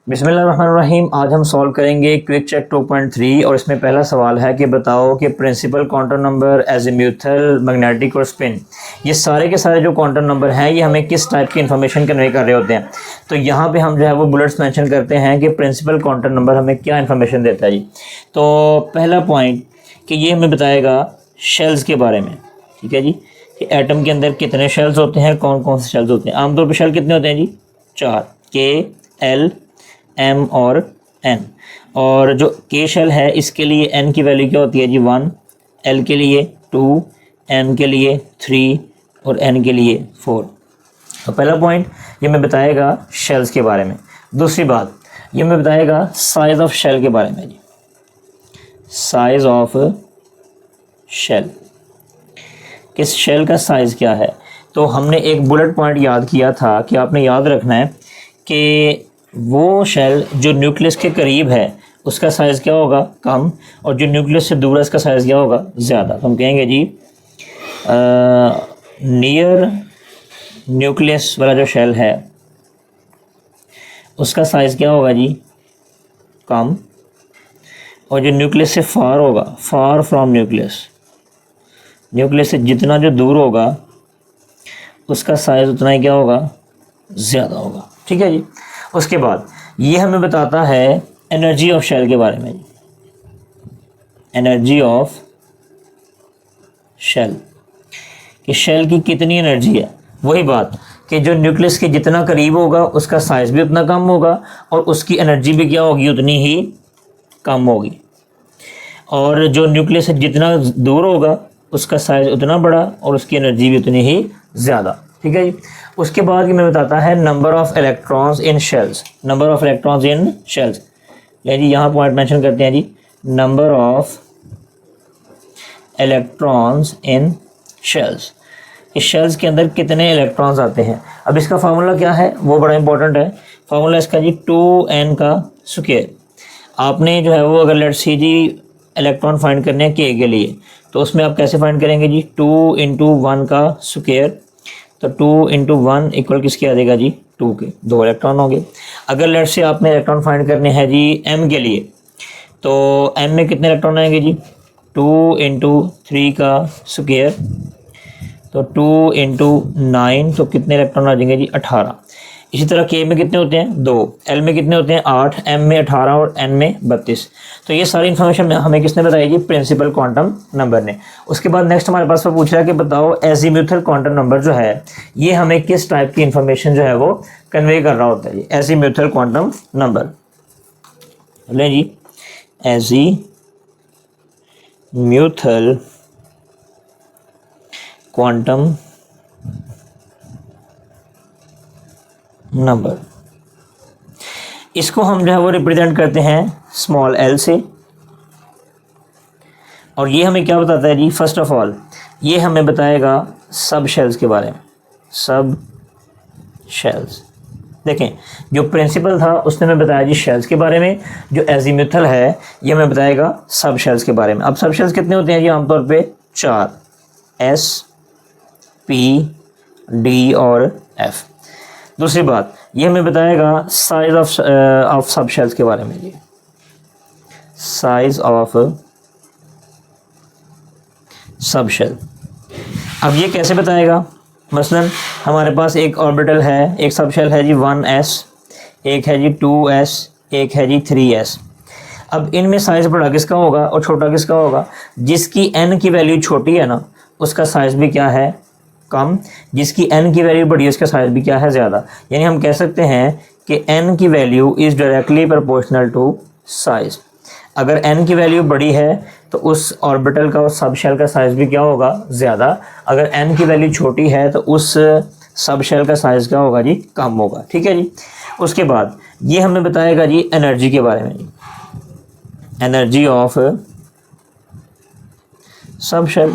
बिस्मिल्लाहिर्रहमानिर्रहीम। आज हम सॉल्व करेंगे क्विक चेक 2.3 और इसमें पहला सवाल है कि बताओ कि principal quantum number azimuthal, magnetic और स्पिन, ये सारे के सारे जो क्वांटम नंबर हैं ये हमें किस टाइप की इन्फॉर्मेशन कन्वे कर रहे होते हैं। तो यहाँ पे हम जो है वो बुलेट्स मेंशन करते हैं कि प्रिंसिपल क्वांटम नंबर हमें क्या इन्फॉर्मेशन देता है जी। तो पहला पॉइंट कि ये हमें बताएगा शेल्स के बारे में, ठीक है जी, कि एटम के अंदर कितने शेल्स होते हैं, कौन कौन से शेल्स होते हैं। आमतौर पर शेल कितने होते हैं जी? 4, के, एल, एम और एन। और जो के शेल है इसके लिए एन की वैल्यू क्या होती है जी? 1, एल के लिए 2, एम के लिए 3 और एन के लिए 4। तो पहला पॉइंट ये मैं बताएगा शेल्स के बारे में। दूसरी बात ये मैं बताएगा साइज ऑफ शेल के बारे में जी। साइज ऑफ शेल, किस शेल का साइज़ क्या है। तो हमने एक बुलेट पॉइंट याद किया था कि आपने याद रखना है कि वो शेल जो न्यूक्लियस के करीब है उसका साइज़ क्या होगा? कम, और जो न्यूक्लियस से दूर है उसका साइज़ क्या होगा? ज़्यादा। तो हम कहेंगे जी नियर न्यूक्लियस वाला जो शेल है उसका साइज़ क्या होगा जी? कम, और जो न्यूक्लियस से फार होगा, फार फ्रॉम न्यूक्लियस, न्यूक्लियस से जितना जो दूर होगा उसका साइज़ उतना ही क्या होगा? ज़्यादा होगा। ठीक है जी। उसके बाद ये हमें बताता है एनर्जी ऑफ शेल के बारे में। एनर्जी ऑफ शेल, कि शेल की कितनी एनर्जी है। वही बात कि जो न्यूक्लियस के जितना करीब होगा उसका साइज़ भी उतना कम होगा और उसकी एनर्जी भी क्या होगी? उतनी ही कम होगी। और जो न्यूक्लियस से जितना दूर होगा उसका साइज़ उतना बड़ा और उसकी एनर्जी भी उतनी ही ज़्यादा। ठीक है जी। उसके बाद ये मैं बताता है number of electrons in shells. Number of electrons in shells, ले जी यहाँ पॉइंट मेंशन करते हैं जी, number of electrons in shells. इस शेल्स के अंदर कितने इलेक्ट्रॉन्स आते हैं। अब इसका फार्मूला क्या है वो बड़ा इंपॉर्टेंट है। फार्मूला इसका जी 2n का स्क्वायर। आपने जो है वो अगर लेट्स सी जी इलेक्ट्रॉन फाइंड करने हैं के लिए, तो उसमें आप कैसे फाइंड करेंगे जी? 2 × 1 का स्क्वायर। तो 2 × 1 इक्वल किसके आ जाएगा जी? 2 के। 2 इलेक्ट्रॉन होंगे। अगर लेट से आपने इलेक्ट्रॉन फाइंड करने हैं जी m के लिए, तो m में कितने इलेक्ट्रॉन आएंगे जी? 2 × 3 का स्क्वायर। तो 2 × 9, तो कितने इलेक्ट्रॉन आ जाएंगे जी? 18। इसी तरह k में कितने होते हैं? 2, l में कितने होते हैं? 8, m में 18 और n में 32। तो ये सारी इन्फॉर्मेशन हमें किसने बताई जी? प्रिंसिपल क्वांटम नंबर ने। उसके बाद नेक्स्ट हमारे पास वो पूछ रहा है कि बताओ एजीम्यूथल क्वांटम नंबर जो है ये हमें किस टाइप की इन्फॉर्मेशन जो है वो कन्वे कर रहा होता है जी। एजीम्यूथल क्वांटम नंबर, लें जी, एजीम्यूथल क्वांटम नंबर, इसको हम जो है वो रिप्रेजेंट करते हैं स्मॉल l से। और ये हमें क्या बताता है जी? फर्स्ट ऑफ ऑल ये हमें बताएगा सब शेल्स के बारे में। सब शेल्स, देखें जो प्रिंसिपल था उसने हमें बताया जी शेल्स के बारे में, जो एजीम्यूथल है ये हमें बताएगा सब शेल्स के बारे में। अब सब शेल्स कितने होते हैं जी? आमतौर पे 4, S, P, D और F। दूसरी बात ये हमें बताएगा साइज ऑफ सब शेल्स के बारे में जी। साइज ऑफ सब शेल, अब ये कैसे बताएगा? मसलन हमारे पास एक ऑर्बिटल है, एक सब शेल है जी 1s, एक है जी 2s, एक है जी 3s। अब इनमें साइज़ बड़ा किसका होगा और छोटा किसका होगा? जिसकी n की वैल्यू छोटी है ना उसका साइज़ भी क्या है? कम। जिसकी n की वैल्यू बड़ी है उसका साइज़ भी क्या है? ज़्यादा। यानी हम कह सकते हैं कि n की value is directly proportional to size. अगर n की वैल्यू बड़ी है तो उस ऑर्बिटल का, उस सब शेल का साइज़ भी क्या होगा? ज़्यादा। अगर n की वैल्यू छोटी है तो उस सब शेल का साइज़ क्या होगा जी? कम होगा। ठीक है जी। उसके बाद ये हमें बताएगा जी एनर्जी के बारे में जी। Energy of sub shell.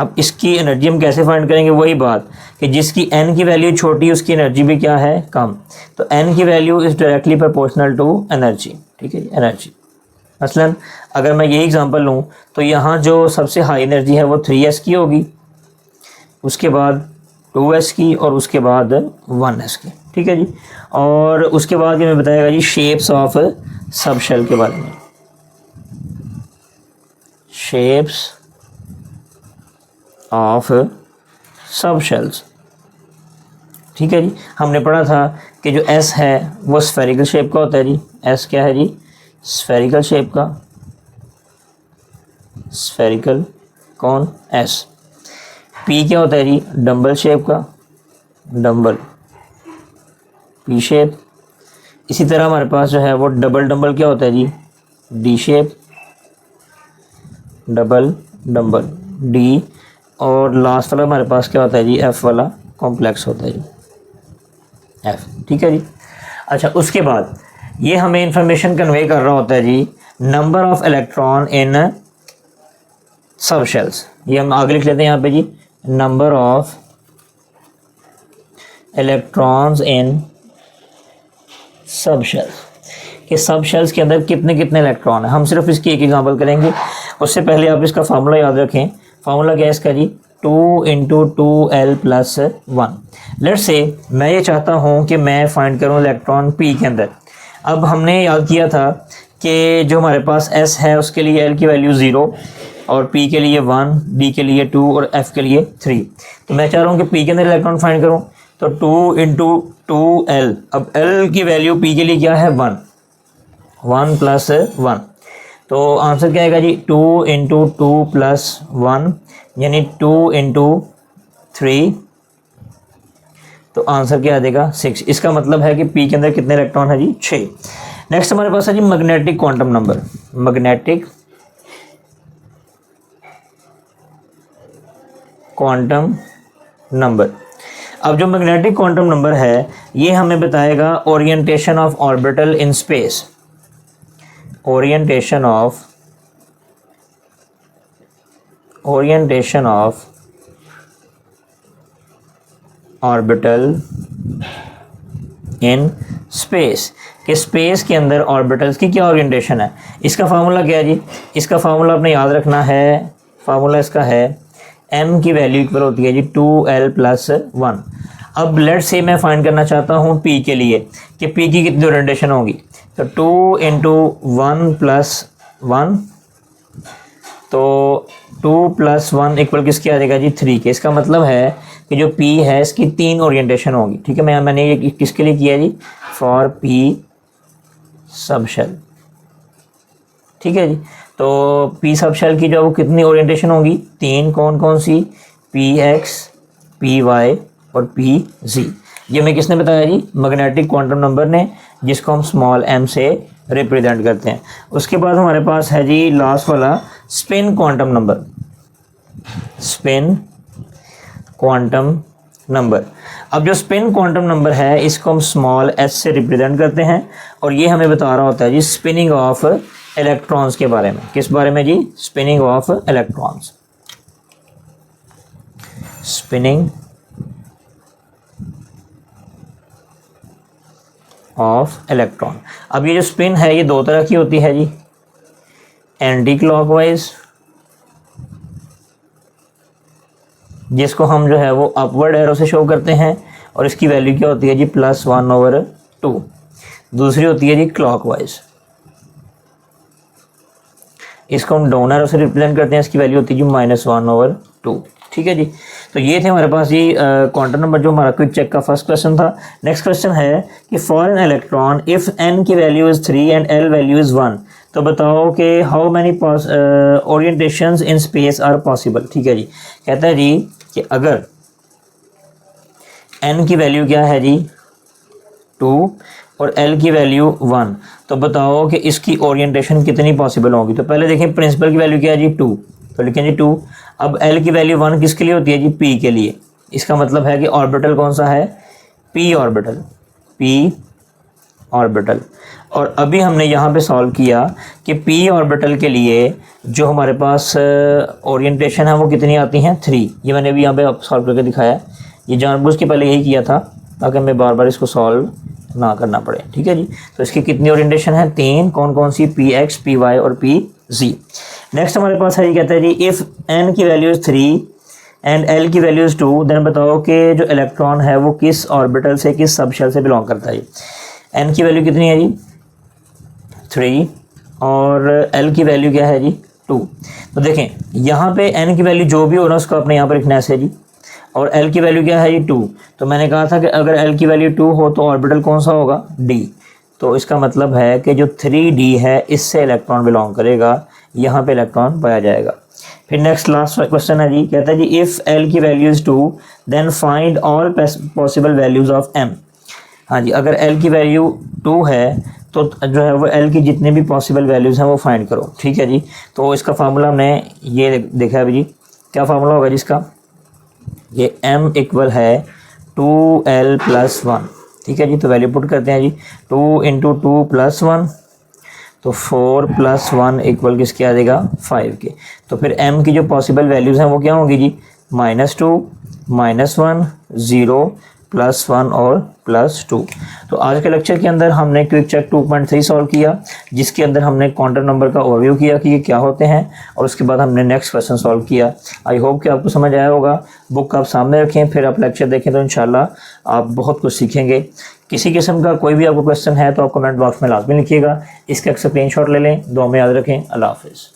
अब इसकी एनर्जी हम कैसे फाइंड करेंगे? वही बात कि जिसकी n की वैल्यू छोटी उसकी एनर्जी भी क्या है? कम। तो n की value is directly proportional to energy. ठीक है जी, एनर्जी। मसलन अगर मैं यही एग्जांपल लूँ तो यहाँ जो सबसे हाई एनर्जी है वो 3s की होगी, उसके बाद 2s की और उसके बाद 1s की। ठीक है जी। और उसके बाद ये हमें बताएगा जी शेप्स ऑफ सब शेल के बारे में, शेप्स ऑफ सब शेल्स। ठीक है जी, हमने पढ़ा था कि जो एस है वो स्फेरिकल शेप का होता है जी। एस क्या है जी? स्फेरिकल शेप का, स्फेरिकल कौन? एस। पी क्या होता है जी? डम्बल शेप का, डम्बल, पी शेप। इसी तरह हमारे पास जो है वो डबल डम्बल क्या होता है जी? D shape, double dumbbell, D. और लास्ट वाला हमारे पास क्या होता है जी? एफ वाला कॉम्प्लेक्स होता है जी, एफ। ठीक है जी। अच्छा, उसके बाद ये हमें इंफॉर्मेशन कन्वे कर रहा होता है जी number of electron in sub shells. ये हम आगे लिख लेते हैं यहाँ पे जी, number of electrons in sub shells, कि सब शेल्स के अंदर कितने कितने इलेक्ट्रॉन हैं। हम सिर्फ इसकी एक एग्जांपल करेंगे। उससे पहले आप इसका फार्मूला याद रखें। फार्मूला क्या है इसका जी? 2 × 2l + 1। लेट्स से मैं ये चाहता हूँ कि मैं फाइंड करूँ इलेक्ट्रॉन पी के अंदर। अब हमने याद किया था कि जो हमारे पास s है उसके लिए l की वैल्यू 0 और p के लिए 1, d के लिए 2 और f के लिए 3। तो मैं चाह रहा हूँ कि p के अंदर इलेक्ट्रॉन फाइंड करूँ, तो 2 × 2l। अब l की वैल्यू p के लिए क्या है? 1, 1 + 1। तो आंसर क्या आएगा जी? 2 × 2 + 1 यानी 2 × 3। तो आंसर क्या आ जाएगा? 6। इसका मतलब है कि पी के अंदर कितने इलेक्ट्रॉन है जी? 6। नेक्स्ट हमारे पास है जी magnetic quantum number, magnetic quantum number. अब जो मैग्नेटिक क्वांटम नंबर है ये हमें बताएगा orientation of orbital in space, orientation of orbital in space, कि स्पेस के अंदर ऑर्बिटल्स की क्या ओरिएंटेशन है। इसका फार्मूला क्या है जी? इसका फार्मूला आपने याद रखना है। फार्मूला इसका है m की वैल्यू इक्वल होती है जी 2l + 1। अब लेट्स से मैं फाइंड करना चाहता हूँ p के लिए कि p की कितनी ओरिएंटेशन होगी। तो 2 × 1 + 1, तो 2 + 1 इक्वल किसके आ जाएगा जी? 3 के। इसका मतलब है कि जो p है इसकी 3 ओरिएंटेशन होगी। ठीक है, मैंने ये किसके लिए किया जी? For p sub shell. ठीक है जी। तो p सब शेल की जो वो कितनी ओरिएंटेशन होगी? 3। कौन कौन सी? px, py और pz। ये हमें किसने बताया जी? मैग्नेटिक क्वांटम नंबर ने, जिसको हम स्मॉल m से रिप्रेजेंट करते हैं। उसके बाद हमारे पास है जी लास्ट वाला spin quantum number, spin quantum number. अब जो स्पिन क्वांटम नंबर है इसको हम स्मॉल s से रिप्रेजेंट करते हैं और ये हमें बता रहा होता है जी स्पिनिंग ऑफ इलेक्ट्रॉन्स के बारे में। किस बारे में जी? Spinning of electrons, spinning of electron. अब ये जो स्पिन है ये दो तरह की होती है जी, एंटी क्लॉकवाइज, जिसको हम जो है वो अपवर्ड एरो से शो करते हैं और इसकी वैल्यू क्या होती है जी? +1/2। दूसरी होती है जी क्लॉकवाइज, इसको हम डाउन एरो से रिप्रेजेंट करते हैं, इसकी वैल्यू होती है जी -1/2। ठीक है जी। तो ये थे हमारे पास ये क्वांटम नंबर जो हमारा क्विक चेक का फर्स्ट क्वेश्चन था। नेक्स्ट क्वेश्चन है कि for an electron if n की value is 3 and l value is 1, तो बताओ कि how many orientations in space are possible. ठीक है जी। कहता है जी कि अगर n की वैल्यू क्या है जी? 2 और l की वैल्यू 1, तो बताओ कि इसकी ओरिएंटेशन कितनी पॉसिबल होगी। तो पहले देखें प्रिंसिपल की वैल्यू क्या है जी? 2, तो लिखें जी 2। अब l की वैल्यू 1 किसके लिए होती है जी? p के लिए। इसका मतलब है कि ऑर्बिटल कौन सा है? p orbital, p orbital. और अभी हमने यहाँ पे सॉल्व किया कि p ऑर्बिटल के लिए जो हमारे पास ओरिएंटेशन है वो कितनी आती हैं? 3। ये मैंने अभी यहाँ पे सॉल्व करके दिखाया। ये जानबूझ के पहले यही किया था ताकि हमें बार बार इसको सॉल्व ना करना पड़े। ठीक है जी। तो इसकी कितनी ओरिएंटेशन है? 3। कौन कौन सी? px, py और pz। नेक्स्ट हमारे पास है ये कहता है जी इफ़ n की वैल्यू इज़ 3 एंड एल की वैल्यू इज़ 2, देन बताओ कि जो इलेक्ट्रॉन है वो किस ऑर्बिटल से, किस सबशेल से बिलोंग करता है। एन की वैल्यू कितनी है जी 3 और एल की वैल्यू क्या है जी 2। तो देखें यहाँ पे एन की वैल्यू जो भी हो रहा है उसको अपने यहाँ पर लिखना है जी, और एल की वैल्यू क्या है जी 2। तो मैंने कहा था कि अगर एल की वैल्यू 2 हो तो ऑर्बिटल कौन सा होगा डी। तो इसका मतलब है कि जो 3d है इससे इलेक्ट्रॉन बिलोंग करेगा, यहाँ पे इलेक्ट्रॉन पाया जाएगा। फिर नेक्स्ट लास्ट क्वेश्चन है जी, कहता है जी इफ़ एल की value is 2 then find all possible values of m. हाँ जी, अगर एल की वैल्यू 2 है तो जो है वो एल की जितने भी पॉसिबल वैल्यूज़ हैं वो फाइंड करो। ठीक है जी, तो इसका फार्मूला हमने ये देखा है जी, क्या फार्मूला होगा जी इसका, ये m इक्वल है 2l + 1। ठीक है जी, तो वैल्यू पुट करते हैं जी, 2 × 2 + 1, तो 4 + 1 इक्वल किसके आ जाएगा 5 के। तो फिर m की जो पॉसिबल वैल्यूज़ हैं वो क्या होंगी जी, -2, -1, 0, +1 और +2। तो आज के लेक्चर के अंदर हमने क्विक चेक 2.3 सॉल्व किया, जिसके अंदर हमने क्वांटम नंबर का ओवरव्यू किया कि ये क्या होते हैं, और उसके बाद हमने नेक्स्ट क्वेश्चन सॉल्व किया। आई होप कि आपको समझ आया होगा। बुक आप सामने रखें, फिर आप लेक्चर देखें तो इंशाल्लाह आप बहुत कुछ सीखेंगे। किसी किस्म का कोई भी आपको क्वेश्चन है तो आप कमेंट बॉक्स में लाजमी लिखिएगा, इसका एक स्क्रीनशॉट ले लें। दुआ में याद रखें। अल्लाह हाफिज़।